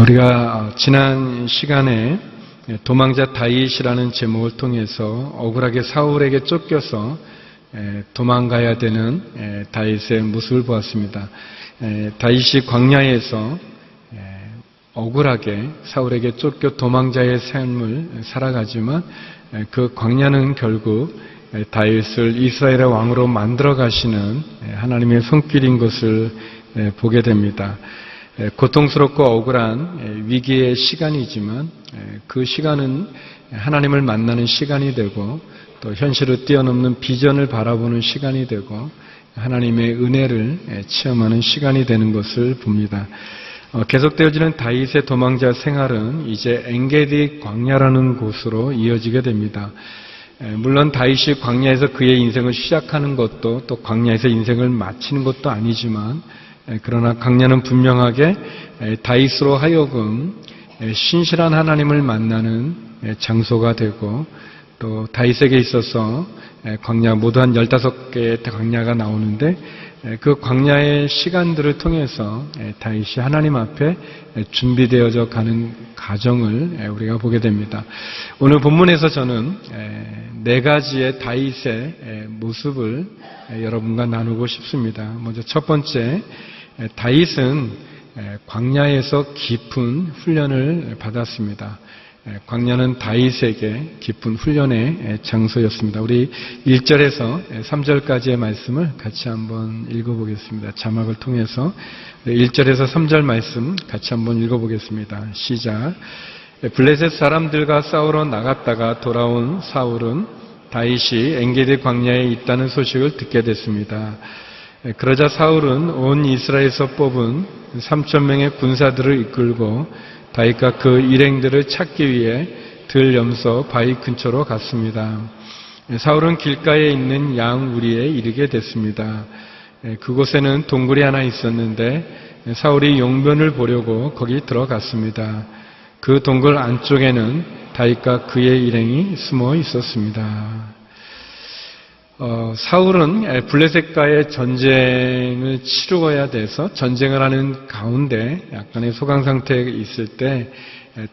우리가 지난 시간에 도망자 다윗이라는 제목을 통해서 억울하게 사울에게 쫓겨서 도망가야 되는 다윗의 모습을 보았습니다. 다윗이 광야에서 억울하게 사울에게 쫓겨 도망자의 삶을 살아가지만 그 광야는 결국 다윗을 이스라엘의 왕으로 만들어 가시는 하나님의 손길인 것을 보게 됩니다. 고통스럽고 억울한 위기의 시간이지만 그 시간은 하나님을 만나는 시간이 되고 또 현실을 뛰어넘는 비전을 바라보는 시간이 되고 하나님의 은혜를 체험하는 시간이 되는 것을 봅니다. 계속되어지는 다윗의 도망자 생활은 이제 엔게디 광야라는 곳으로 이어지게 됩니다. 물론 다윗이 광야에서 그의 인생을 시작하는 것도 또 광야에서 인생을 마치는 것도 아니지만 그러나 광야는 분명하게 다윗으로 하여금 신실한 하나님을 만나는 장소가 되고 또 다윗에게 있어서 광야 모두 한 15개의 광야가 나오는데 그 광야의 시간들을 통해서 다윗이 하나님 앞에 준비되어져 가는 과정을 우리가 보게 됩니다. 오늘 본문에서 저는 4가지의 다윗의 모습을 여러분과 나누고 싶습니다. 먼저 첫 번째, 다윗은 광야에서 깊은 훈련을 받았습니다. 광야는 다윗에게 깊은 훈련의 장소였습니다. 우리 1절에서 3절까지의 말씀을 같이 한번 읽어보겠습니다. 자막을 통해서 1절에서 3절 말씀 같이 한번 읽어보겠습니다. 시작. 블레셋 사람들과 싸우러 나갔다가 돌아온 사울은 다윗이 엔게디 광야에 있다는 소식을 듣게 됐습니다. 그러자 사울은 온 이스라엘에서 뽑은 3,000명의 군사들을 이끌고 다윗과 그 일행들을 찾기 위해 들 염소 바위 근처로 갔습니다. 사울은 길가에 있는 양 우리에 이르게 됐습니다. 그곳에는 동굴이 하나 있었는데 사울이 용변을 보려고 거기 들어갔습니다. 그 동굴 안쪽에는 다윗과 그의 일행이 숨어 있었습니다. 사울은 블레셋과의 전쟁을 치루어야 돼서 전쟁을 하는 가운데 약간의 소강 상태에 있을 때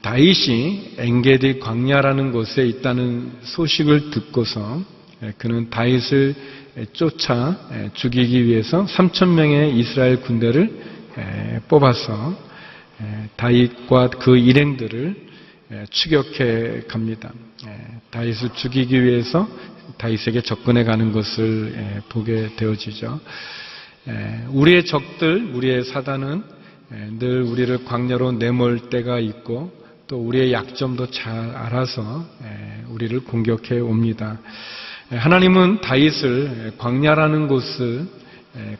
다윗이 엔게디 광야라는 곳에 있다는 소식을 듣고서 그는 다윗을 쫓아 죽이기 위해서 3,000명의 이스라엘 군대를 뽑아서 다윗과 그 일행들을 추격해 갑니다. 다윗을 죽이기 위해서 다윗에게 접근해 가는 것을 보게 되어지죠. 우리의 적들, 우리의 사단은 늘 우리를 광야로 내몰 때가 있고 또 우리의 약점도 잘 알아서 우리를 공격해 옵니다. 하나님은 다윗을 광야라는 곳을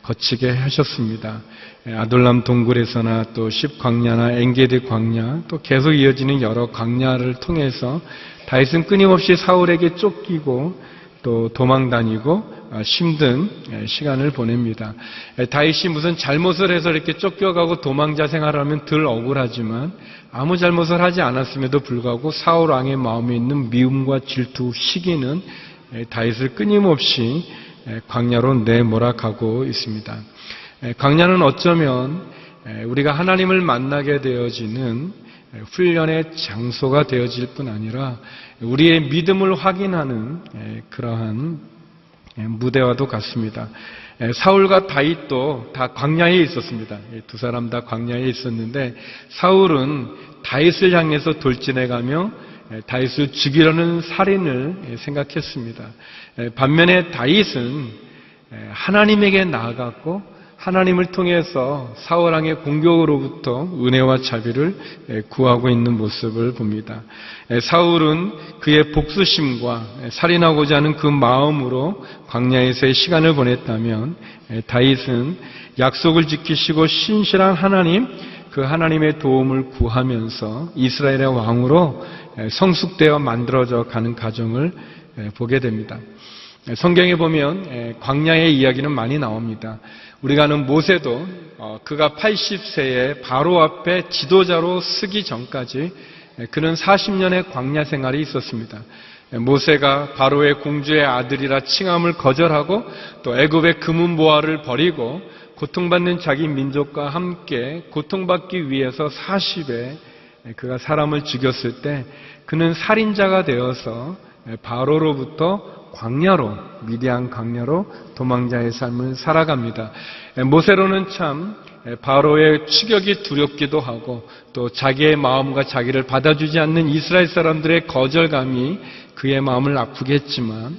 거치게 하셨습니다. 아둘람 동굴에서나 또 십광야나 엔게디 광야 또 계속 이어지는 여러 광야를 통해서 다윗은 끊임없이 사울에게 쫓기고 또 도망다니고 힘든 시간을 보냅니다. 다윗이 무슨 잘못을 해서 이렇게 쫓겨가고 도망자 생활을 하면 덜 억울하지만 아무 잘못을 하지 않았음에도 불구하고 사울 왕의 마음에 있는 미움과 질투, 시기는 다윗을 끊임없이 광야로 내몰아가고 있습니다. 광야는 어쩌면 우리가 하나님을 만나게 되어지는 훈련의 장소가 되어질 뿐 아니라 우리의 믿음을 확인하는 그러한 무대와도 같습니다. 사울과 다윗도 다 광야에 있었습니다. 두 사람 다 광야에 있었는데 사울은 다윗을 향해서 돌진해가며 다윗을 죽이려는 살인을 생각했습니다. 반면에 다윗은 하나님에게 나아갔고 하나님을 통해서 사울 왕의 공격으로부터 은혜와 자비를 구하고 있는 모습을 봅니다. 사울은 그의 복수심과 살인하고자 하는 그 마음으로 광야에서의 시간을 보냈다면 다윗은 약속을 지키시고 신실한 하나님, 그 하나님의 도움을 구하면서 이스라엘의 왕으로 성숙되어 만들어져 가는 과정을 보게 됩니다. 성경에 보면 광야의 이야기는 많이 나옵니다. 우리가 아는 모세도 그가 80세에 바로 앞에 지도자로 서기 전까지 그는 40년의 광야 생활이 있었습니다. 모세가 바로의 공주의 아들이라 칭함을 거절하고 또 애굽의 금은보화를 버리고 고통받는 자기 민족과 함께 고통받기 위해서 40에 그가 사람을 죽였을 때 그는 살인자가 되어서 바로로부터 광야로, 미디안 광야로 도망자의 삶을 살아갑니다. 모세로는 참 바로의 추격이 두렵기도 하고 또 자기의 마음과 자기를 받아주지 않는 이스라엘 사람들의 거절감이 그의 마음을 아프게 했지만,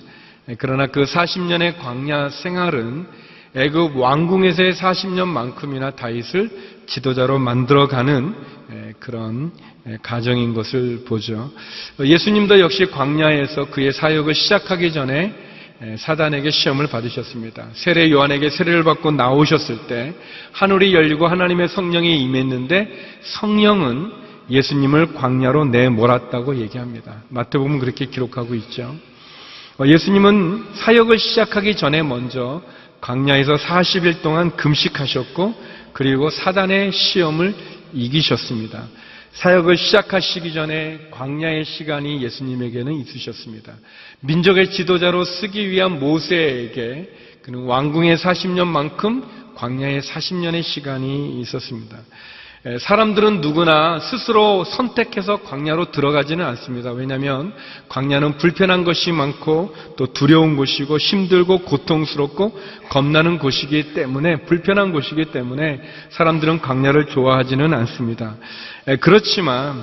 그러나 그 40년의 광야 생활은 애굽 왕궁에서의 40년만큼이나 다윗을 지도자로 만들어가는 그런 가정인 것을 보죠. 예수님도 역시 광야에서 그의 사역을 시작하기 전에 사단에게 시험을 받으셨습니다. 세례 요한에게 세례를 받고 나오셨을 때 하늘이 열리고 하나님의 성령이 임했는데 성령은 예수님을 광야로 내몰았다고 얘기합니다. 마태복음 그렇게 기록하고 있죠. 예수님은 사역을 시작하기 전에 먼저 광야에서 40일 동안 금식하셨고 그리고 사단의 시험을 이기셨습니다. 사역을 시작하시기 전에 광야의 시간이 예수님에게는 있으셨습니다. 민족의 지도자로 쓰기 위한 모세에게 그는 왕궁의 40년만큼 광야의 40년의 시간이 있었습니다. 사람들은 누구나 스스로 선택해서 광야로 들어가지는 않습니다. 왜냐하면 광야는 불편한 것이 많고 또 두려운 곳이고 힘들고 고통스럽고 겁나는 곳이기 때문에, 불편한 곳이기 때문에 사람들은 광야를 좋아하지는 않습니다. 그렇지만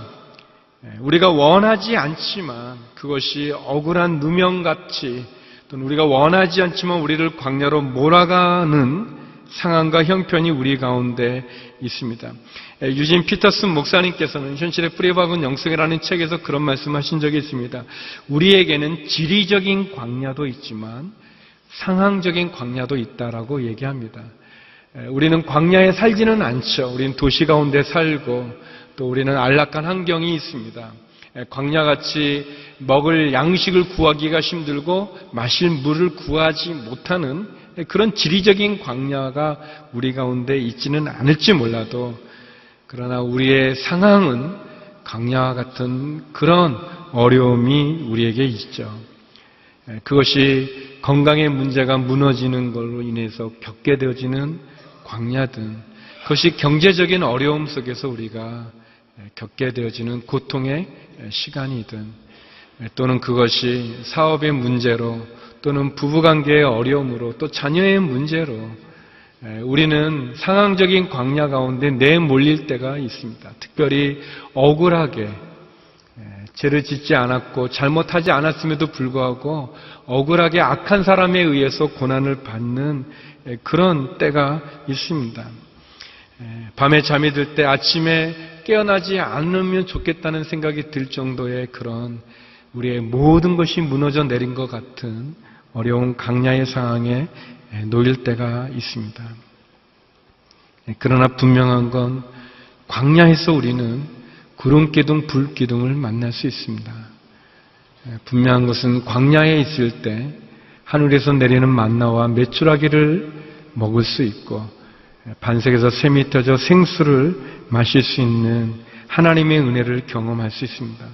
우리가 원하지 않지만 그것이 억울한 누명같이, 또는 우리가 원하지 않지만 우리를 광야로 몰아가는 상황과 형편이 우리 가운데 있습니다. 유진 피터슨 목사님께서는 현실의 뿌리 박은 영성이라는 책에서 그런 말씀하신 적이 있습니다. 우리에게는 지리적인 광야도 있지만 상황적인 광야도 있다라고 얘기합니다. 우리는 광야에 살지는 않죠. 우리는 도시 가운데 살고 또 우리는 안락한 환경이 있습니다. 광야같이 먹을 양식을 구하기가 힘들고 마실 물을 구하지 못하는 그런 지리적인 광야가 우리 가운데 있지는 않을지 몰라도, 그러나 우리의 상황은 광야와 같은 그런 어려움이 우리에게 있죠. 그것이 건강의 문제가 무너지는 걸로 인해서 겪게 되어지는 광야든, 그것이 경제적인 어려움 속에서 우리가 겪게 되어지는 고통의 시간이든, 또는 그것이 사업의 문제로, 또는 부부관계의 어려움으로, 또 자녀의 문제로 우리는 상황적인 광야 가운데 내몰릴 때가 있습니다. 특별히 억울하게 죄를 짓지 않았고 잘못하지 않았음에도 불구하고 억울하게 악한 사람에 의해서 고난을 받는 그런 때가 있습니다. 밤에 잠이 들 때 아침에 깨어나지 않으면 좋겠다는 생각이 들 정도의 그런 우리의 모든 것이 무너져 내린 것 같은 어려운 광야의 상황에 놓일 때가 있습니다. 그러나 분명한 건 광야에서 우리는 구름기둥, 불기둥을 만날 수 있습니다. 분명한 것은 광야에 있을 때 하늘에서 내리는 만나와 메추라기를 먹을 수 있고 반석에서 샘이 터져 생수를 마실 수 있는 하나님의 은혜를 경험할 수 있습니다.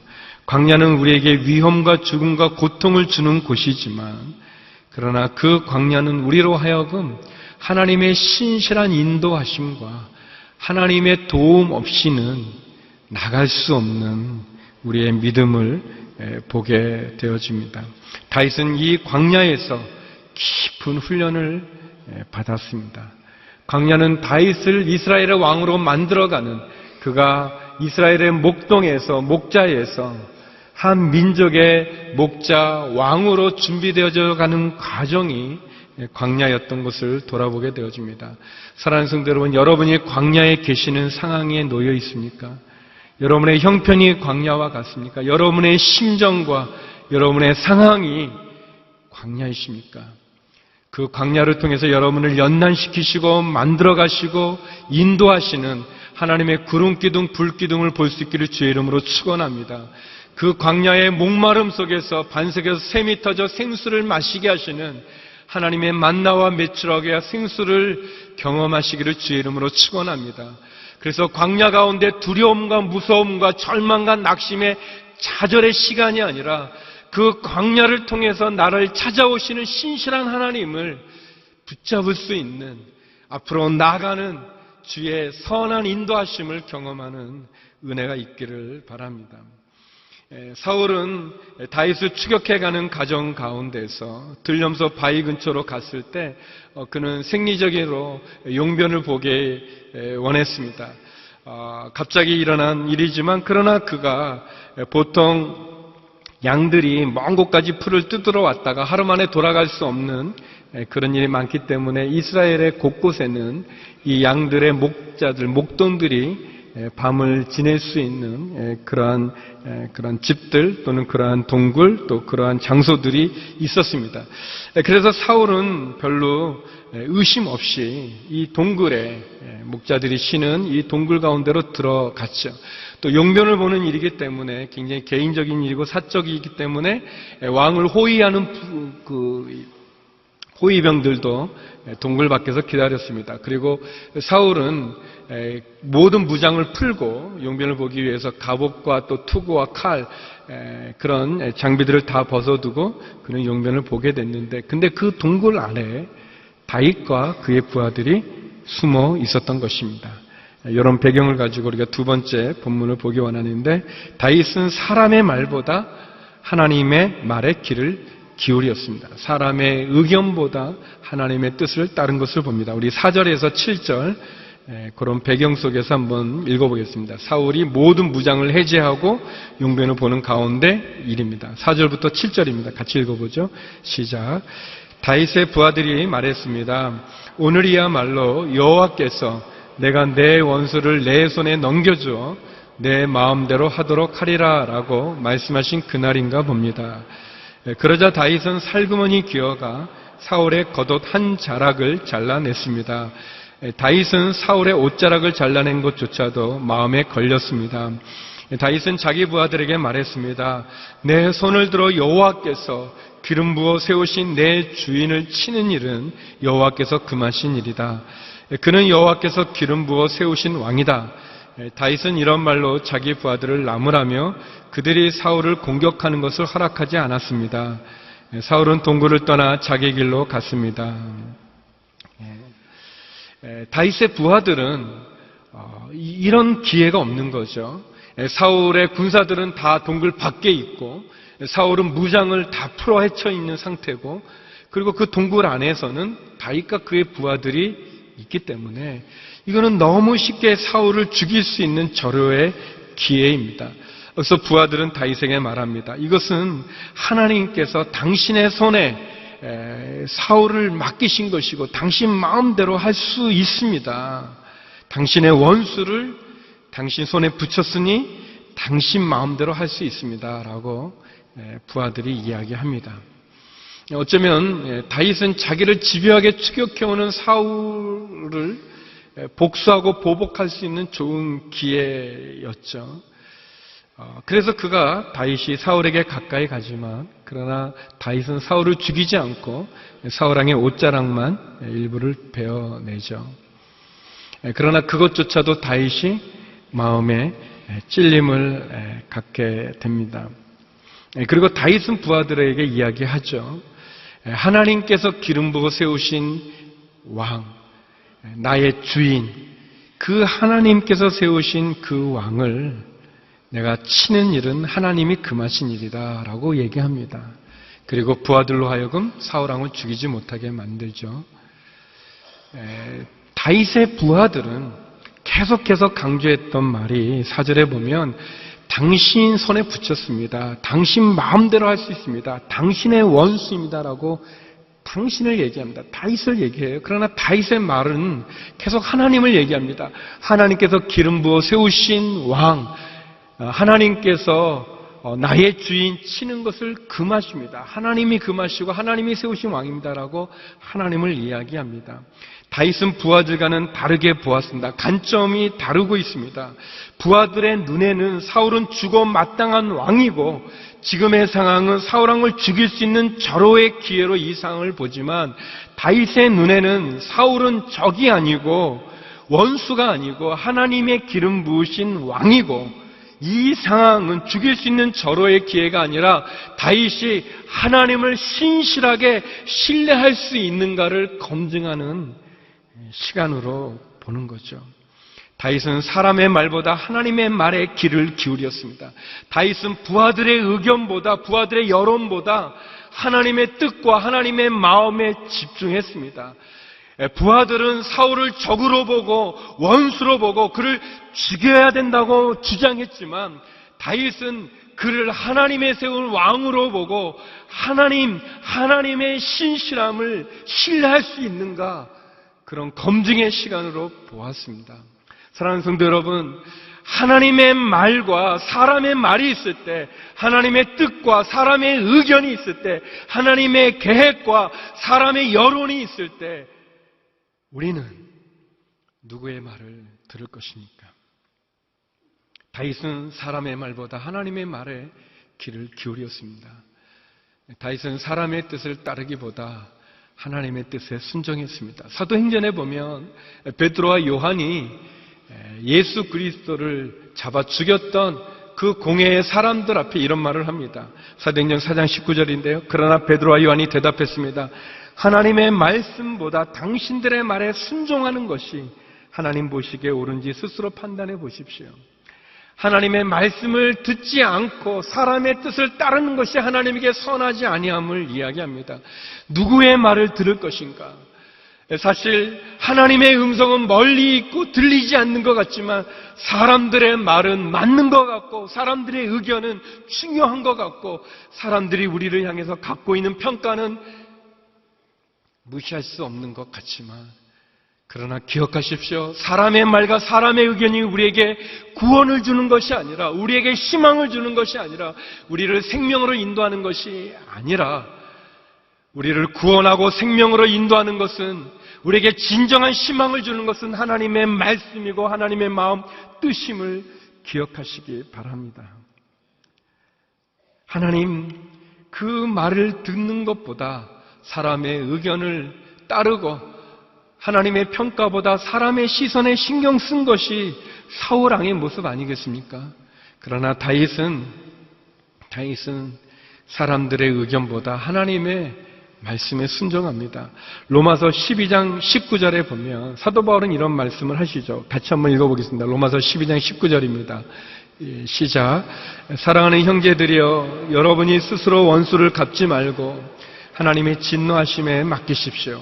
광야는 우리에게 위험과 죽음과 고통을 주는 곳이지만, 그러나 그 광야는 우리로 하여금 하나님의 신실한 인도하심과 하나님의 도움 없이는 나갈 수 없는 우리의 믿음을 보게 되어집니다. 다윗은 이 광야에서 깊은 훈련을 받았습니다. 광야는 다윗을 이스라엘의 왕으로 만들어가는, 그가 이스라엘의 목동에서, 목자에서 한 민족의 목자, 왕으로 준비되어져 가는 과정이 광야였던 것을 돌아보게 되어집니다. 사랑하는 성도 여러분, 여러분이 광야에 계시는 상황에 놓여 있습니까? 여러분의 형편이 광야와 같습니까? 여러분의 심정과 여러분의 상황이 광야이십니까? 그 광야를 통해서 여러분을 연단시키시고 만들어가시고 인도하시는 하나님의 구름기둥, 불기둥을 볼 수 있기를 주의 이름으로 축원합니다. 그 광야의 목마름 속에서 반석에서 샘이 터져 생수를 마시게 하시는 하나님의 만나와 메추라기와 생수를 경험하시기를 주의 이름으로 축원합니다. 그래서 광야 가운데 두려움과 무서움과 절망과 낙심의 좌절의 시간이 아니라 그 광야를 통해서 나를 찾아오시는 신실한 하나님을 붙잡을 수 있는, 앞으로 나아가는 주의 선한 인도하심을 경험하는 은혜가 있기를 바랍니다. 사울은 다윗을 추격해가는 과정 가운데서 들염소 바위 근처로 갔을 때 그는 생리적으로 용변을 보게 원했습니다. 갑자기 일어난 일이지만 그러나 그가 보통 양들이 먼 곳까지 풀을 뜯으러 왔다가 하루 만에 돌아갈 수 없는 그런 일이 많기 때문에 이스라엘의 곳곳에는 이 양들의 목자들, 목동들이 밤을 지낼 수 있는 그러한 집들 또는 그러한 동굴 또 그러한 장소들이 있었습니다. 그래서 사울은 별로 의심 없이 이 동굴에 목자들이 쉬는 이 동굴 가운데로 들어갔죠. 또 용변을 보는 일이기 때문에 굉장히 개인적인 일이고 사적이기 때문에 왕을 호위하는 호위병들도 동굴 밖에서 기다렸습니다. 그리고 사울은 모든 무장을 풀고 용변을 보기 위해서 갑옷과 또 투구와 칼 그런 장비들을 다 벗어두고 그는 용변을 보게 됐는데, 근데 그 동굴 안에 다윗과 그의 부하들이 숨어 있었던 것입니다. 이런 배경을 가지고 우리가 두 번째 본문을 보기 원하는데, 다윗은 사람의 말보다 하나님의 말에 귀를 기울였습니다. 사람의 의견보다 하나님의 뜻을 따른 것을 봅니다. 우리 4절에서 7절 그런 배경 속에서 한번 읽어보겠습니다. 사울이 모든 무장을 해제하고 용변을 보는 가운데 일입니다. 4절부터 7절입니다. 같이 읽어보죠. 시작. 다윗의 부하들이 말했습니다. 오늘이야말로 여호와께서 내가 내 원수를 내 손에 넘겨주어 내 마음대로 하도록 하리라 라고 말씀하신 그날인가 봅니다. 그러자 다윗은 살그머니 기어가 사울의 겉옷 한 자락을 잘라냈습니다. 다윗은 사울의 옷자락을 잘라낸 것조차도 마음에 걸렸습니다. 다윗은 자기 부하들에게 말했습니다. 내 손을 들어 여호와께서 기름 부어 세우신 내 주인을 치는 일은 여호와께서 금하신 일이다. 그는 여호와께서 기름 부어 세우신 왕이다. 다윗은 이런 말로 자기 부하들을 나무라며 그들이 사울을 공격하는 것을 허락하지 않았습니다. 사울은 동굴을 떠나 자기 길로 갔습니다. 다윗의 부하들은 이런 기회가 없는 거죠. 사울의 군사들은 다 동굴 밖에 있고 사울은 무장을 다 풀어 헤쳐 있는 상태고, 그리고 그 동굴 안에서는 다윗과 그의 부하들이 있기 때문에 이거는 너무 쉽게 사울을 죽일 수 있는 절호의 기회입니다. 그래서 부하들은 다윗에게 말합니다. 이것은 하나님께서 당신의 손에 사울을 맡기신 것이고 당신 마음대로 할 수 있습니다. 당신의 원수를 당신 손에 붙였으니 당신 마음대로 할 수 있습니다. 라고 부하들이 이야기합니다. 어쩌면 다윗은 자기를 집요하게 추격해오는 사울을 복수하고 보복할 수 있는 좋은 기회였죠. 그래서 그가 다윗이 사울에게 가까이 가지만 그러나 다윗은 사울을 죽이지 않고 사울왕의 옷자락만 일부를 베어내죠. 그러나 그것조차도 다윗이 마음에 찔림을 갖게 됩니다. 그리고 다윗은 부하들에게 이야기하죠. 하나님께서 기름 부어 세우신 왕, 나의 주인, 그 하나님께서 세우신 그 왕을 내가 치는 일은 하나님이 금하신 일이다 라고 얘기합니다. 그리고 부하들로 하여금 사울왕을 죽이지 못하게 만들죠. 다윗의 부하들은 계속해서 강조했던 말이 4절에 보면 당신 손에 붙였습니다. 당신 마음대로 할 수 있습니다. 당신의 원수입니다 라고 당신을 얘기합니다. 다윗을 얘기해요. 그러나 다윗의 말은 계속 하나님을 얘기합니다. 하나님께서 기름 부어 세우신 왕, 하나님께서 나의 주인 치는 것을 금하십니다. 하나님이 금하시고 하나님이 세우신 왕입니다라고 하나님을 이야기합니다. 다윗은 부하들과는 다르게 보았습니다. 관점이 다르고 있습니다. 부하들의 눈에는 사울은 죽어 마땅한 왕이고 지금의 상황은 사울왕을 죽일 수 있는 절호의 기회로 이 상황을 보지만 다윗의 눈에는 사울은 적이 아니고 원수가 아니고 하나님의 기름 부으신 왕이고, 이 상황은 죽일 수 있는 절호의 기회가 아니라 다윗이 하나님을 신실하게 신뢰할 수 있는가를 검증하는 시간으로 보는 거죠. 다윗은 사람의 말보다 하나님의 말에 귀를 기울였습니다. 다윗은 부하들의 의견보다, 부하들의 여론보다 하나님의 뜻과 하나님의 마음에 집중했습니다. 부하들은 사울을 적으로 보고 원수로 보고 그를 죽여야 된다고 주장했지만, 다윗은 그를 하나님의 세운 왕으로 보고 하나님의 신실함을 신뢰할 수 있는가, 그런 검증의 시간으로 보았습니다. 사랑하는 성도 여러분, 하나님의 말과 사람의 말이 있을 때, 하나님의 뜻과 사람의 의견이 있을 때, 하나님의 계획과 사람의 여론이 있을 때, 우리는 누구의 말을 들을 것입니까? 다윗은 사람의 말보다 하나님의 말에 귀를 기울였습니다. 다윗은 사람의 뜻을 따르기보다 하나님의 뜻에 순종했습니다. 사도행전에 보면 베드로와 요한이 예수 그리스도를 잡아 죽였던 그 공회의 사람들 앞에 이런 말을 합니다. 사도행전 4장 19절인데요. 그러나 베드로와 요한이 대답했습니다. 하나님의 말씀보다 당신들의 말에 순종하는 것이 하나님 보시기에 옳은지 스스로 판단해 보십시오. 하나님의 말씀을 듣지 않고 사람의 뜻을 따르는 것이 하나님에게 선하지 아니함을 이야기합니다. 누구의 말을 들을 것인가? 사실 하나님의 음성은 멀리 있고 들리지 않는 것 같지만, 사람들의 말은 맞는 것 같고, 사람들의 의견은 중요한 것 같고, 사람들이 우리를 향해서 갖고 있는 평가는 무시할 수 없는 것 같지만, 그러나 기억하십시오. 사람의 말과 사람의 의견이 우리에게 구원을 주는 것이 아니라, 우리에게 희망을 주는 것이 아니라, 우리를 생명으로 인도하는 것이 아니라, 우리를 구원하고 생명으로 인도하는 것은, 우리에게 진정한 희망을 주는 것은 하나님의 말씀이고 하나님의 마음 뜻임을 기억하시기 바랍니다. 하나님, 그 말을 듣는 것보다 사람의 의견을 따르고 하나님의 평가보다 사람의 시선에 신경 쓴 것이 사울 왕의 모습 아니겠습니까? 그러나 다윗은 사람들의 의견보다 하나님의 말씀에 순종합니다. 로마서 12장 19절에 보면 사도 바울은 이런 말씀을 하시죠. 같이 한번 읽어보겠습니다. 로마서 12장 19절입니다. 시작. 사랑하는 형제들이여, 여러분이 스스로 원수를 갚지 말고 하나님의 진노하심에 맡기십시오.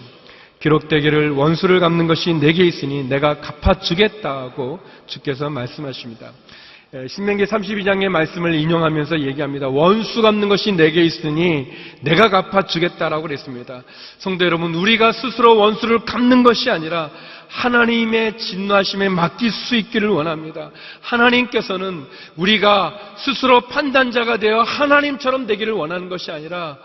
기록되기를 원수를 갚는 것이 내게 있으니 내가 갚아주겠다고 주께서 말씀하십니다. 신명기 32장의 말씀을 인용하면서 얘기합니다. 원수 갚는 것이 내게 있으니 내가 갚아주겠다라고 그랬습니다. 성도 여러분, 우리가 스스로 원수를 갚는 것이 아니라 하나님의 진노하심에 맡길 수 있기를 원합니다. 하나님께서는 우리가 스스로 판단자가 되어 하나님처럼 되기를 원하는 것이 아니라,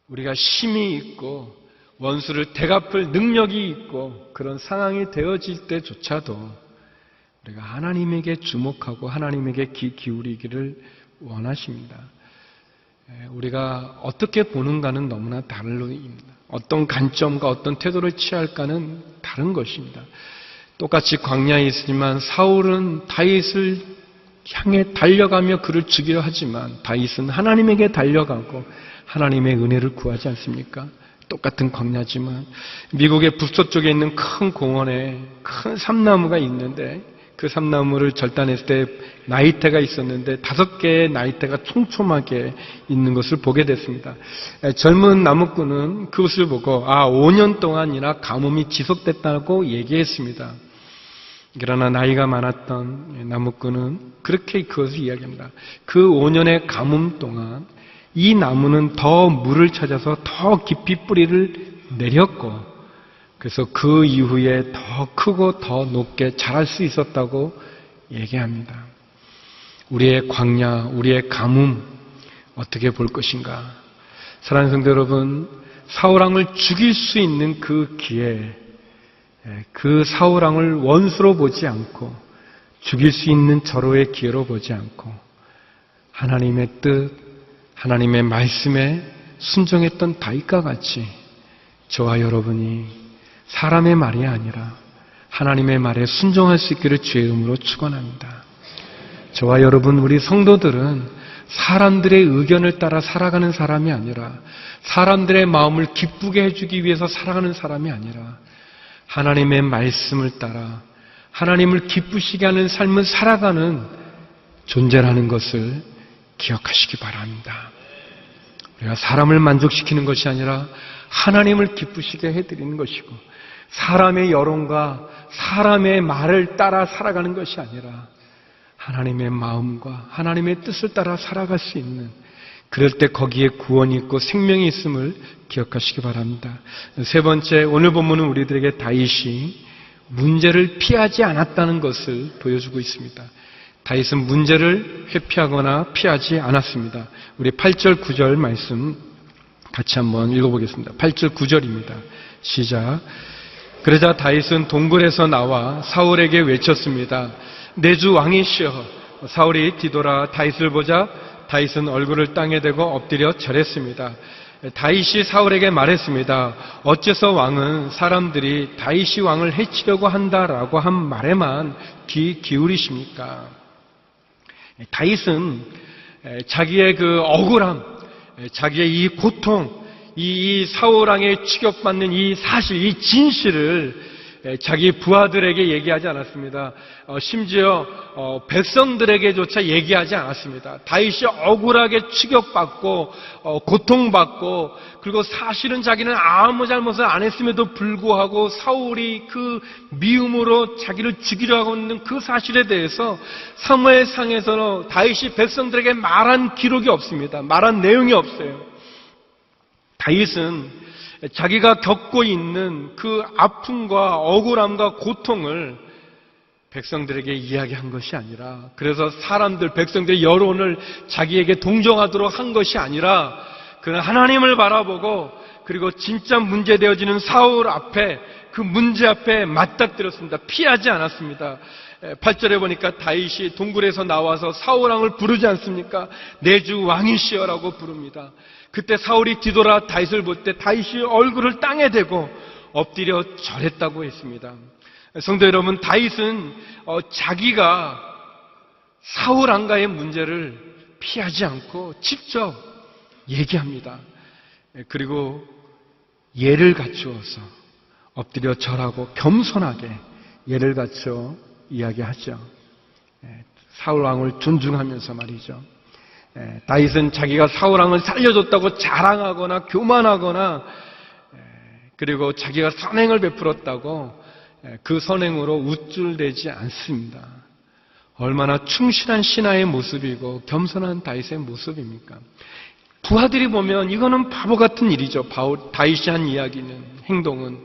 우리가 힘이 있고 원수를 대갚을 능력이 있고 그런 상황이 되어질 때조차도 우리가 하나님에게 주목하고 하나님에게 귀 기울이기를 원하십니다. 우리가 어떻게 보는가는 너무나 다릅니다. 어떤 관점과 어떤 태도를 취할까는 다른 것입니다. 똑같이 광야에 있지만 사울은 다윗을 향해 달려가며 그를 죽이려 하지만, 다윗은 하나님에게 달려가고 하나님의 은혜를 구하지 않습니까? 똑같은 광야지만, 미국의 북서쪽에 있는 큰 공원에 큰 삼나무가 있는데, 그 삼나무를 절단했을 때 나이테가 있었는데 5개의 나이테가 촘촘하게 있는 것을 보게 됐습니다. 젊은 나무꾼은 그것을 보고 5년 동안이나 가뭄이 지속됐다고 얘기했습니다. 그러나 나이가 많았던 나무꾼은 그렇게 그것을 이야기합니다. 그 5년의 가뭄 동안 이 나무는 더 물을 찾아서 더 깊이 뿌리를 내렸고, 그래서 그 이후에 더 크고 더 높게 자랄 수 있었다고 얘기합니다. 우리의 광야, 우리의 가뭄 어떻게 볼 것인가? 사랑하는 성도 여러분, 사울왕을 죽일 수 있는 그 기회, 그 사울왕을 원수로 보지 않고 죽일 수 있는 절호의 기회로 보지 않고 하나님의 뜻, 하나님의 말씀에 순종했던 다윗과 같이 저와 여러분이 사람의 말이 아니라 하나님의 말에 순종할 수 있기를 주의 이름으로 축원합니다. 저와 여러분, 우리 성도들은 사람들의 의견을 따라 살아가는 사람이 아니라, 사람들의 마음을 기쁘게 해주기 위해서 살아가는 사람이 아니라, 하나님의 말씀을 따라 하나님을 기쁘시게 하는 삶을 살아가는 존재라는 것을 기억하시기 바랍니다. 우리가 사람을 만족시키는 것이 아니라 하나님을 기쁘시게 해드리는 것이고, 사람의 여론과 사람의 말을 따라 살아가는 것이 아니라 하나님의 마음과 하나님의 뜻을 따라 살아갈 수 있는, 그럴 때 거기에 구원이 있고 생명이 있음을 기억하시기 바랍니다. 세 번째, 오늘 본문은 우리들에게 다윗이 문제를 피하지 않았다는 것을 보여주고 있습니다. 다윗은 문제를 회피하거나 피하지 않았습니다. 우리 8절 9절 말씀 같이 한번 읽어보겠습니다. 8절 9절입니다. 시작. 그러자 다윗은 동굴에서 나와 사울에게 외쳤습니다. 내 주 왕이시여. 사울이 뒤돌아 다윗을 보자 다윗은 얼굴을 땅에 대고 엎드려 절했습니다. 다윗이 사울에게 말했습니다. 어째서 왕은 사람들이 다윗이 왕을 해치려고 한다라고 한 말에만 귀 기울이십니까? 다윗은 자기의 그 억울함, 자기의 이 고통, 이 사울 왕의 추격받는 이 사실, 이 진실을 자기 부하들에게 얘기하지 않았습니다. 심지어 백성들에게조차 얘기하지 않았습니다. 다윗이 억울하게 추격받고 고통받고, 그리고 사실은 자기는 아무 잘못을 안 했음에도 불구하고 사울이 그 미움으로 자기를 죽이려 하고 있는 그 사실에 대해서 사무엘상에서는 다윗이 백성들에게 말한 기록이 없습니다. 말한 내용이 없어요. 다윗은 자기가 겪고 있는 그 아픔과 억울함과 고통을 백성들에게 이야기한 것이 아니라, 그래서 백성들의 여론을 자기에게 동정하도록 한 것이 아니라, 그는 하나님을 바라보고, 그리고 진짜 문제되어지는 사울 앞에, 그 문제 앞에 맞닥뜨렸습니다. 피하지 않았습니다. 8절에 보니까 다윗이 동굴에서 나와서 사울 왕을 부르지 않습니까? 내 주 왕이시여라고 부릅니다. 그때 사울이 뒤돌아 다윗을 볼 때 다윗이 얼굴을 땅에 대고 엎드려 절했다고 했습니다. 성도 여러분, 다윗은 자기가 사울 왕과의 문제를 피하지 않고 직접 얘기합니다. 그리고 예를 갖추어서 엎드려 절하고 겸손하게 예를 갖춰 이야기하죠. 사울 왕을 존중하면서 말이죠. 다윗은 자기가 사울 왕을 살려줬다고 자랑하거나 교만하거나, 그리고 자기가 선행을 베풀었다고 그 선행으로 우쭐대지 않습니다. 얼마나 충실한 신하의 모습이고 겸손한 다윗의 모습입니까? 부하들이 보면 이거는 바보 같은 일이죠. 다윗이 한 이야기는, 행동은.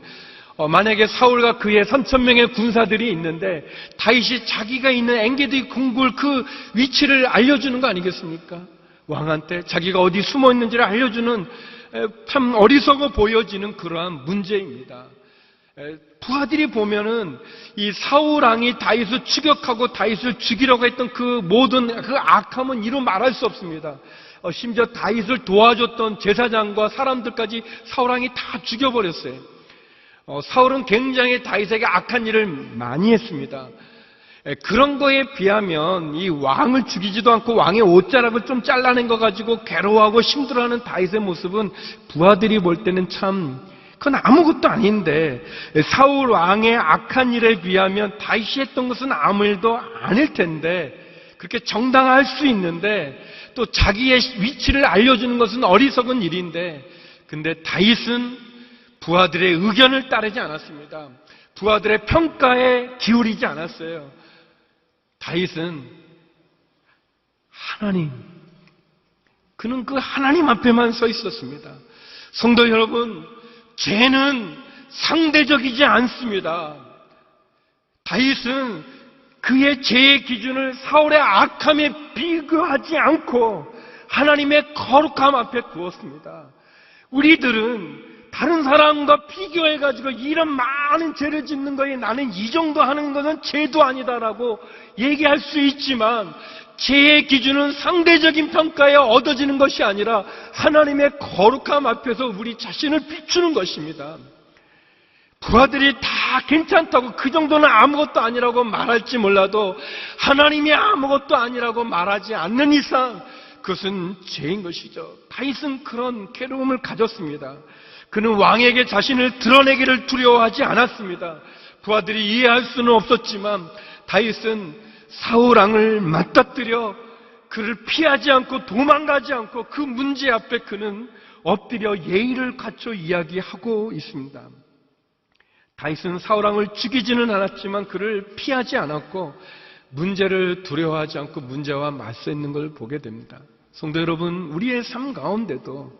만약에 사울과 그의 3,000명의 군사들이 있는데 다윗이 자기가 있는 엔게디 궁굴 그 위치를 알려주는 거 아니겠습니까? 왕한테 자기가 어디 숨어 있는지를 알려주는, 참 어리석어 보여지는 그러한 문제입니다. 부하들이 보면은 이 사울 왕이 다윗을 추격하고 다윗을 죽이려고 했던 그 모든 그 악함은 이루 말할 수 없습니다. 심지어 다윗을 도와줬던 제사장과 사람들까지 사울 왕이 다 죽여버렸어요. 사울은 굉장히 다윗에게 악한 일을 많이 했습니다. 그런 거에 비하면 이 왕을 죽이지도 않고 왕의 옷자락을 좀 잘라낸 거 가지고 괴로워하고 힘들어하는 다윗의 모습은 부하들이 볼 때는 참, 그건 아무것도 아닌데, 사울 왕의 악한 일에 비하면 다윗이 했던 것은 아무 일도 아닐 텐데, 그렇게 정당할 수 있는데, 또 자기의 위치를 알려주는 것은 어리석은 일인데, 근데 다윗은 부하들의 의견을 따르지 않았습니다. 부하들의 평가에 기울이지 않았어요. 다윗은 하나님, 그는 그 하나님 앞에만 서 있었습니다. 성도 여러분, 죄는 상대적이지 않습니다. 다윗은 그의 죄의 기준을 사울의 악함에 비교하지 않고 하나님의 거룩함 앞에 두었습니다. 우리들은 다른 사람과 비교해가지고 이런 많은 죄를 짓는 거에 나는 이 정도 하는 것은 죄도 아니다라고 얘기할 수 있지만, 죄의 기준은 상대적인 평가에 얻어지는 것이 아니라 하나님의 거룩함 앞에서 우리 자신을 비추는 것입니다. 부하들이 다 괜찮다고 그 정도는 아무것도 아니라고 말할지 몰라도 하나님이 아무것도 아니라고 말하지 않는 이상 그것은 죄인 것이죠. 다윗은 그런 괴로움을 가졌습니다. 그는 왕에게 자신을 드러내기를 두려워하지 않았습니다. 부하들이 이해할 수는 없었지만 다윗은 사울 왕을 맞닥뜨려 그를 피하지 않고 도망가지 않고 그 문제 앞에 그는 엎드려 예의를 갖춰 이야기하고 있습니다. 다윗은 사울 왕을 죽이지는 않았지만 그를 피하지 않았고 문제를 두려워하지 않고 문제와 맞서 있는 걸 보게 됩니다. 성도 여러분, 우리의 삶 가운데도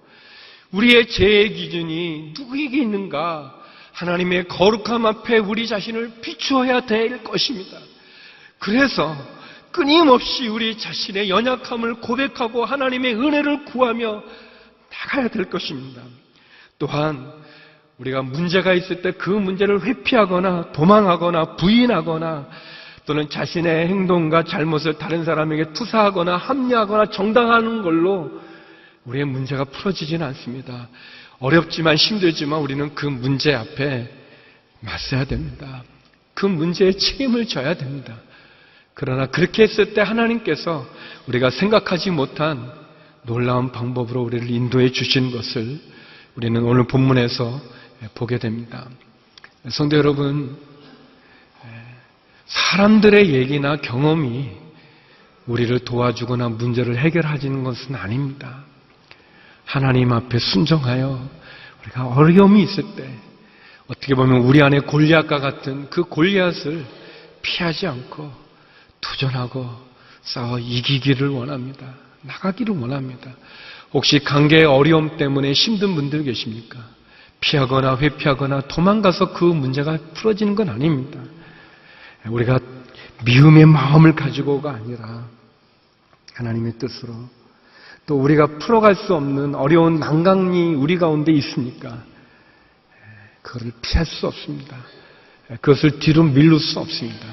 우리의 죄의 기준이 누구에게 있는가? 하나님의 거룩함 앞에 우리 자신을 비추어야 될 것입니다. 그래서 끊임없이 우리 자신의 연약함을 고백하고 하나님의 은혜를 구하며 나가야 될 것입니다. 또한 우리가 문제가 있을 때 그 문제를 회피하거나 도망하거나 부인하거나 또는 자신의 행동과 잘못을 다른 사람에게 투사하거나 합리하거나 정당화하는 걸로 우리의 문제가 풀어지지는 않습니다. 어렵지만 힘들지만 우리는 그 문제 앞에 맞서야 됩니다. 그 문제에 책임을 져야 됩니다. 그러나 그렇게 했을 때 하나님께서 우리가 생각하지 못한 놀라운 방법으로 우리를 인도해 주신 것을 우리는 오늘 본문에서 보게 됩니다. 성도 여러분, 사람들의 얘기나 경험이 우리를 도와주거나 문제를 해결하지는 것은 아닙니다. 하나님 앞에 순종하여 우리가 어려움이 있을 때 어떻게 보면 우리 안에 골리앗과 같은 그 골리앗을 피하지 않고 도전하고 싸워 이기기를 원합니다. 나가기를 원합니다. 혹시 관계의 어려움 때문에 힘든 분들 계십니까? 피하거나 회피하거나 도망가서 그 문제가 풀어지는 건 아닙니다. 우리가 미움의 마음을 가지고가 아니라 하나님의 뜻으로 또 우리가 풀어갈 수 없는 어려운 난강이 우리 가운데 있으니까 그것을 피할 수 없습니다. 그것을 뒤로 미룰 수 없습니다.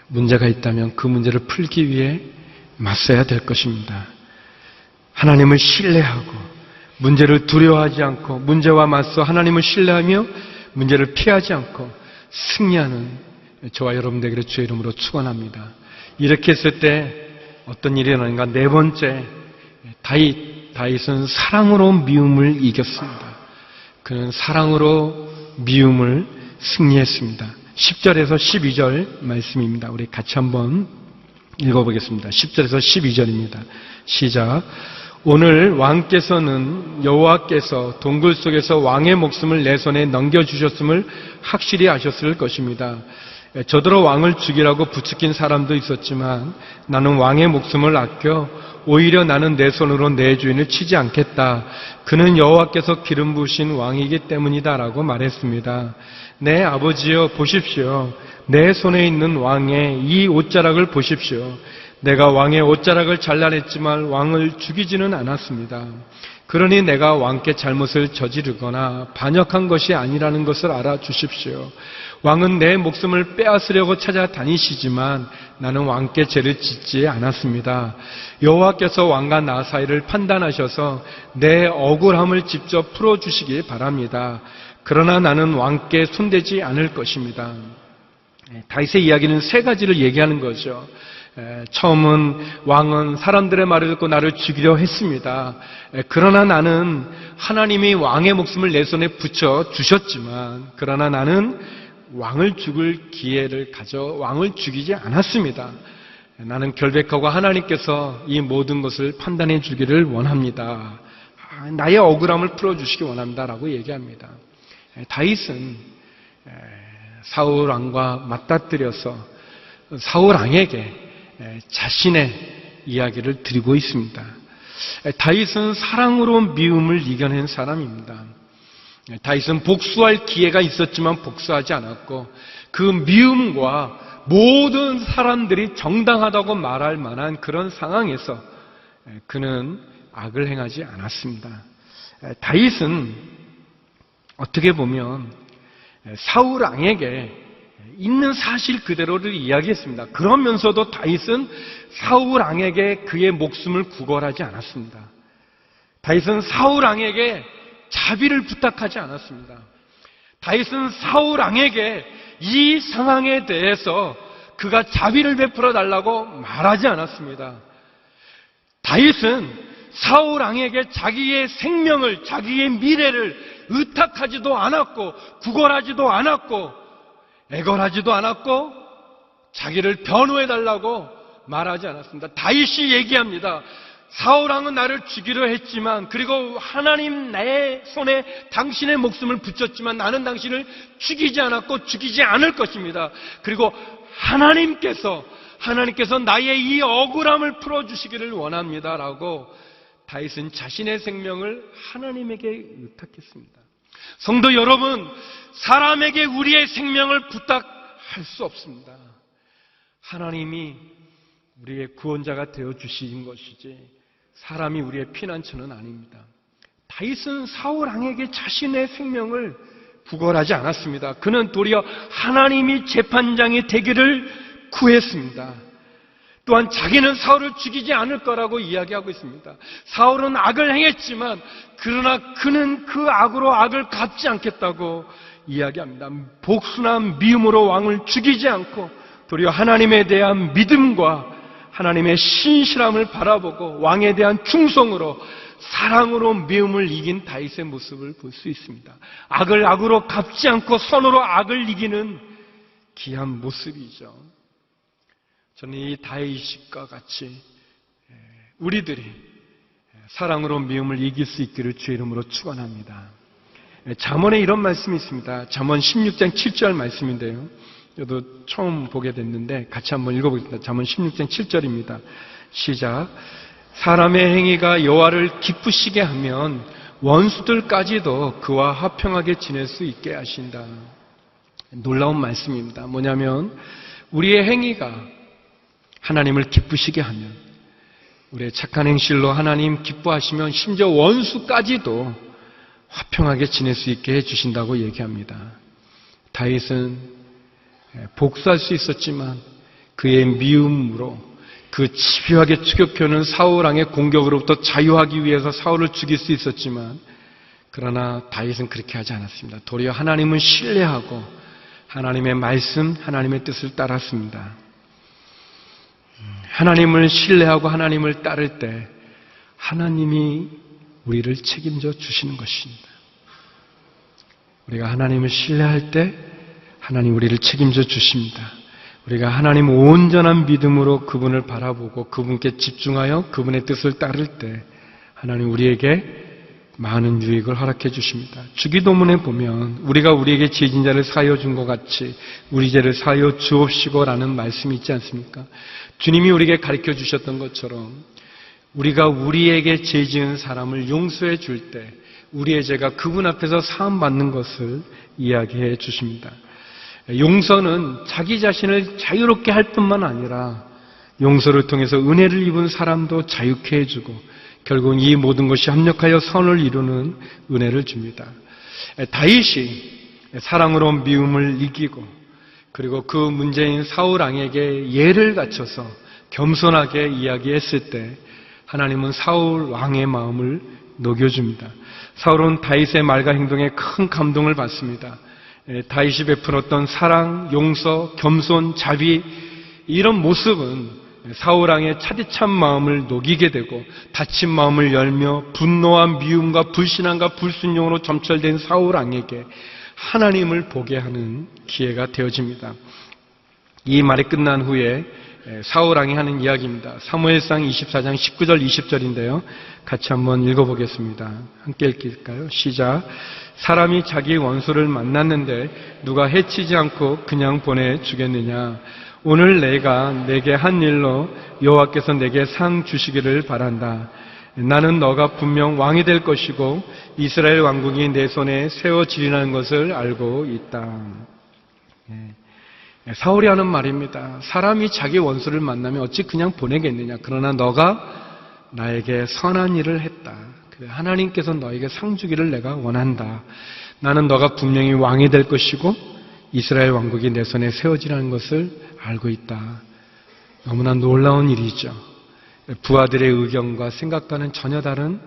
문제가 있다면 그 문제를 풀기 위해 맞서야 될 것입니다. 하나님을 신뢰하고 문제를 두려워하지 않고 문제와 맞서 하나님을 신뢰하며 문제를 피하지 않고 승리하는 저와 여러분 되기를 주의 이름으로 축원합니다. 이렇게 했을 때 어떤 일이 일어나는가? 네 번째, 다윗은 사랑으로 미움을 이겼습니다. 그는 사랑으로 미움을 승리했습니다. 10절에서 12절 말씀입니다. 우리 같이 한번 읽어보겠습니다. 10절에서 12절입니다. 시작. 오늘 왕께서는 여호와께서 동굴 속에서 왕의 목숨을 내 손에 넘겨주셨음을 확실히 아셨을 것입니다. 저더러 왕을 죽이라고 부추긴 사람도 있었지만 나는 왕의 목숨을 아껴 오히려 나는 내 손으로 내 주인을 치지 않겠다. 그는 여호와께서 기름 부으신 왕이기 때문이다 라고 말했습니다. 네, 아버지여 보십시오. 내 손에 있는 왕의 이 옷자락을 보십시오. 내가 왕의 옷자락을 잘라냈지만 왕을 죽이지는 않았습니다. 그러니 내가 왕께 잘못을 저지르거나 반역한 것이 아니라는 것을 알아주십시오. 왕은 내 목숨을 빼앗으려고 찾아다니시지만 나는 왕께 죄를 짓지 않았습니다. 여호와께서 왕과 나 사이를 판단하셔서 내 억울함을 직접 풀어주시기 바랍니다. 그러나 나는 왕께 손대지 않을 것입니다. 다윗의 이야기는 세 가지를 얘기하는 거죠. 처음은 왕은 사람들의 말을 듣고 나를 죽이려 했습니다. 그러나 나는 하나님이 왕의 목숨을 내 손에 붙여 주셨지만 그러나 나는 왕을 죽을 기회를 가져 왕을 죽이지 않았습니다. 나는 결백하고 하나님께서 이 모든 것을 판단해 주기를 원합니다. 나의 억울함을 풀어주시기 원합니다 라고 얘기합니다. 다윗은 사울 왕과 맞닥뜨려서 사울 왕에게 자신의 이야기를 드리고 있습니다. 다윗은 사랑으로 미움을 이겨낸 사람입니다. 다윗은 복수할 기회가 있었지만 복수하지 않았고 그 미움과 모든 사람들이 정당하다고 말할 만한 그런 상황에서 그는 악을 행하지 않았습니다. 다윗은 어떻게 보면 사울 왕에게 있는 사실 그대로를 이야기했습니다. 그러면서도 다윗은 사울 왕에게 그의 목숨을 구걸하지 않았습니다. 다윗은 사울 왕에게 자비를 부탁하지 않았습니다. 다윗은 사울 왕에게 이 상황에 대해서 그가 자비를 베풀어 달라고 말하지 않았습니다. 다윗은 사울 왕에게 자기의 생명을, 자기의 미래를 의탁하지도 않았고, 구걸하지도 않았고, 애걸하지도 않았고, 자기를 변호해 달라고 말하지 않았습니다. 다윗이 얘기합니다. 사울 왕은 나를 죽이려 했지만, 그리고 하나님 내 손에 당신의 목숨을 붙였지만 나는 당신을 죽이지 않았고 죽이지 않을 것입니다. 그리고 하나님께서 나의 이 억울함을 풀어주시기를 원합니다라고 다윗은 자신의 생명을 하나님에게 의탁했습니다. 성도 여러분, 사람에게 우리의 생명을 부탁할 수 없습니다. 하나님이 우리의 구원자가 되어주신 것이지 사람이 우리의 피난처는 아닙니다. 다윗은 사울 왕에게 자신의 생명을 구걸하지 않았습니다. 그는 도리어 하나님이 재판장이 되기를 구했습니다. 또한 자기는 사울을 죽이지 않을 거라고 이야기하고 있습니다. 사울은 악을 행했지만 그러나 그는 그 악으로 악을 갚지 않겠다고 이야기합니다. 복수나 미움으로 왕을 죽이지 않고 도리어 하나님에 대한 믿음과 하나님의 신실함을 바라보고 왕에 대한 충성으로 사랑으로 미움을 이긴 다윗의 모습을 볼 수 있습니다. 악을 악으로 갚지 않고 선으로 악을 이기는 귀한 모습이죠. 저는 이 다윗과 같이 우리들이 사랑으로 미움을 이길 수 있기를 주의 이름으로 축원합니다. 잠언에 이런 말씀이 있습니다. 잠언 16장 7절 말씀인데요. 저도 처음 보게 됐는데 같이 한번 읽어보겠습니다. 잠언 16장 7절입니다. 시작. 사람의 행위가 여호와를 기쁘시게 하면 원수들까지도 그와 화평하게 지낼 수 있게 하신다. 놀라운 말씀입니다. 뭐냐면 우리의 행위가 하나님을 기쁘시게 하면, 우리의 착한 행실로 하나님 기뻐하시면 심지어 원수까지도 화평하게 지낼 수 있게 해주신다고 얘기합니다. 다윗은 복수할 수 있었지만 그의 미움으로 그 집요하게 추격해오는 사울 왕의 공격으로부터 자유하기 위해서 사울을 죽일 수 있었지만, 그러나 다윗은 그렇게 하지 않았습니다. 도리어 하나님을 신뢰하고 하나님의 말씀, 하나님의 뜻을 따랐습니다. 하나님을 신뢰하고 하나님을 따를 때 하나님이 우리를 책임져 주시는 것입니다. 우리가 하나님을 신뢰할 때 하나님 우리를 책임져 주십니다. 우리가 하나님 온전한 믿음으로 그분을 바라보고 그분께 집중하여 그분의 뜻을 따를 때 하나님 우리에게 많은 유익을 허락해 주십니다. 주기도문에 보면 우리가 우리에게 지은 자를 사하여 준 것 같이 우리 죄를 사하여 주옵시고 라는 말씀이 있지 않습니까? 주님이 우리에게 가르쳐 주셨던 것처럼 우리가 우리에게 죄 지은 사람을 용서해 줄 때 우리의 죄가 그분 앞에서 사함받는 것을 이야기해 주십니다. 용서는 자기 자신을 자유롭게 할 뿐만 아니라 용서를 통해서 은혜를 입은 사람도 자유케 해주고 결국은 이 모든 것이 합력하여 선을 이루는 은혜를 줍니다. 다윗이 사랑으로 미움을 이기고 그리고 그 문제인 사울 왕에게 예를 갖춰서 겸손하게 이야기했을 때 하나님은 사울 왕의 마음을 녹여줍니다. 사울은 다윗의 말과 행동에 큰 감동을 받습니다. 다윗이 베풀었던 사랑, 용서, 겸손, 자비 이런 모습은 사울 왕의 차디찬 마음을 녹이게 되고 다친 마음을 열며 분노와 미움과 불신앙과 불순종으로 점철된 사울 왕에게 하나님을 보게 하는 기회가 되어집니다. 이 말이 끝난 후에 사울 왕이 하는 이야기입니다. 사무엘상 24장 19절 20절인데요. 같이 한번 읽어보겠습니다. 함께 읽을까요? 시작. 사람이 자기 원수를 만났는데 누가 해치지 않고 그냥 보내주겠느냐. 오늘 내가 내게 한 일로 여호와께서 내게 상 주시기를 바란다. 나는 너가 분명 왕이 될 것이고 이스라엘 왕국이 내 손에 세워지리라는 것을 알고 있다. 사울이 하는 말입니다. 사람이 자기 원수를 만나면 어찌 그냥 보내겠느냐. 그러나 너가 나에게 선한 일을 했다. 하나님께서 너에게 상 주기를 내가 원한다. 나는 너가 분명히 왕이 될 것이고 이스라엘 왕국이 내 손에 세워지라는 것을 알고 있다. 너무나 놀라운 일이죠. 부하들의 의견과 생각과는 전혀 다른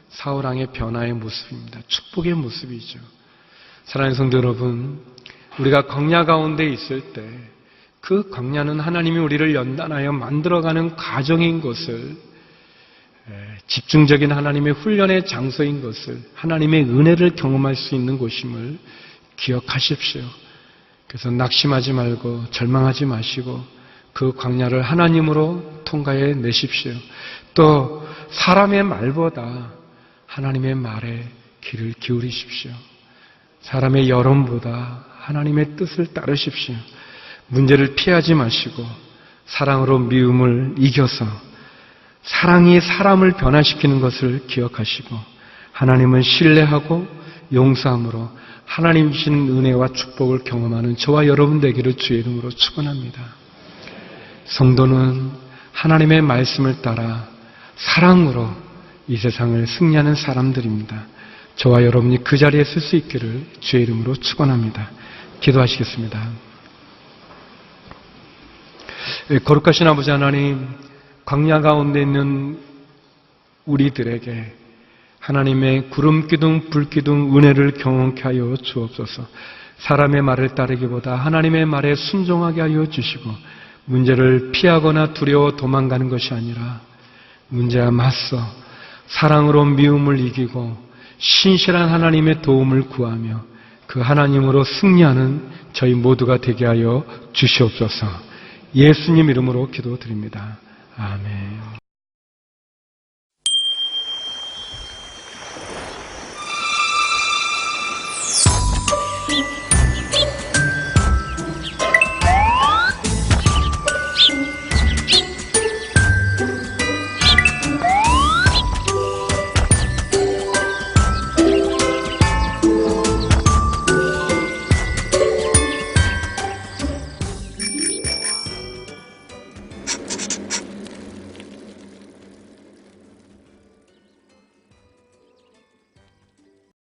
사울 왕의 변화의 모습입니다. 축복의 모습이죠. 사랑하는 성도 여러분, 우리가 광야 가운데 있을 때 그 광야는 하나님이 우리를 연단하여 만들어가는 과정인 것을, 집중적인 하나님의 훈련의 장소인 것을, 하나님의 은혜를 경험할 수 있는 곳임을 기억하십시오. 그래서 낙심하지 말고 절망하지 마시고 그 광야를 하나님으로 통과해 내십시오. 또 사람의 말보다 하나님의 말에 귀를 기울이십시오. 사람의 여론보다 하나님의 뜻을 따르십시오. 문제를 피하지 마시고 사랑으로 미움을 이겨서 사랑이 사람을 변화시키는 것을 기억하시고 하나님은 신뢰하고 용서함으로 하나님 주신 은혜와 축복을 경험하는 저와 여러분 되기를 주의 이름으로 축원합니다. 성도는 하나님의 말씀을 따라 사랑으로 이 세상을 승리하는 사람들입니다. 저와 여러분이 그 자리에 설 수 있기를 주의 이름으로 축원합니다. 기도하시겠습니다. 거룩하신 아버지 하나님, 광야 가운데 있는 우리들에게 하나님의 구름기둥, 불기둥, 은혜를 경험케 하여 주옵소서. 사람의 말을 따르기보다 하나님의 말에 순종하게 하여 주시고 문제를 피하거나 두려워 도망가는 것이 아니라 문제와 맞서 사랑으로 미움을 이기고 신실한 하나님의 도움을 구하며 그 하나님으로 승리하는 저희 모두가 되게 하여 주시옵소서. 예수님 이름으로 기도드립니다. 아멘.